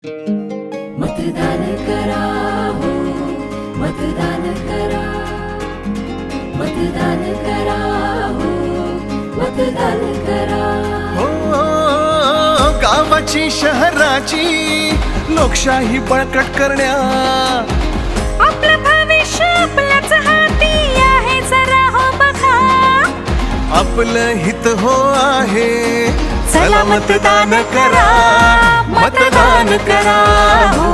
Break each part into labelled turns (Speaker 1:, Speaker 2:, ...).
Speaker 1: मतदान करा हो, मतदान करा, मतदान करा हो, मतदान करा
Speaker 2: हो. गावाची शहराची लोकशाही बळकट करण्या,
Speaker 3: आपलं भविष्य आपल्याच हाती आहे, जरा हो बघा.
Speaker 2: आपलं हित हो आहे,
Speaker 3: चला मतदान करा,
Speaker 2: मतदान करा हो,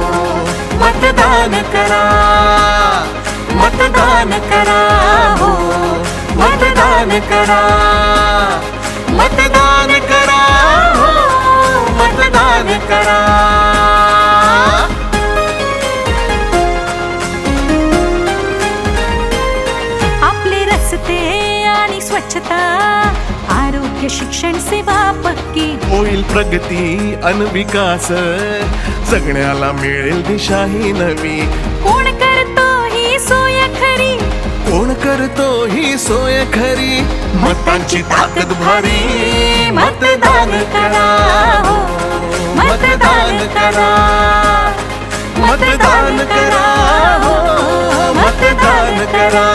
Speaker 3: मतदान करा, मतदान करा हो, मतदान करा,
Speaker 2: मतदान करा हो, मतदान करा.
Speaker 3: आपले रस्ते आणि स्वच्छता, आरोग्य शिक्षण सेवा पक्की,
Speaker 2: होईल प्रगती अन विकास, जगण्याला मिळेल दिशा ही नवी.
Speaker 3: कोण करतो ही सोय खरी,
Speaker 2: कोण करतो ही सोय खरी, मतांची ताकद भारी.
Speaker 3: मतदान करा हो, मतदान करा,
Speaker 2: मतदान करा हो, मतदान करा.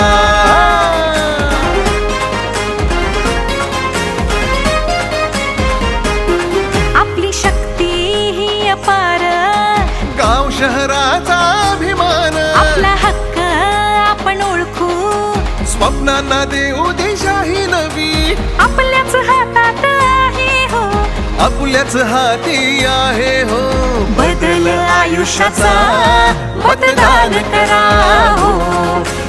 Speaker 3: आपली शक्ती ही अपार,
Speaker 2: गाव शहराचा अभिमान,
Speaker 3: आपला हक्क आपण ओळखू,
Speaker 2: स्वप्नांना देऊ दिशा ही नवी.
Speaker 3: आपल्याच हातात आहे हो,
Speaker 2: आपल्याच हाती आहे हो,
Speaker 3: बदल आयुष्याचा. मतदान करा हो,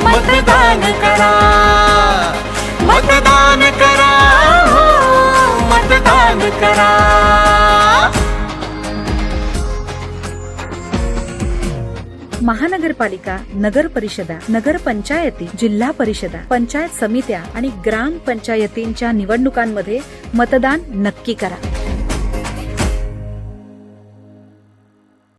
Speaker 3: मतदान करा,
Speaker 2: मतदान करा हो, मतदान करा.
Speaker 4: महानगरपालिका, नगर परिषदा, नगर पंचायती, जिल्हा परिषदा, पंचायत समित्या आणि ग्राम पंचायतींच्या निवडणुकांमध्ये मतदान नक्की करा.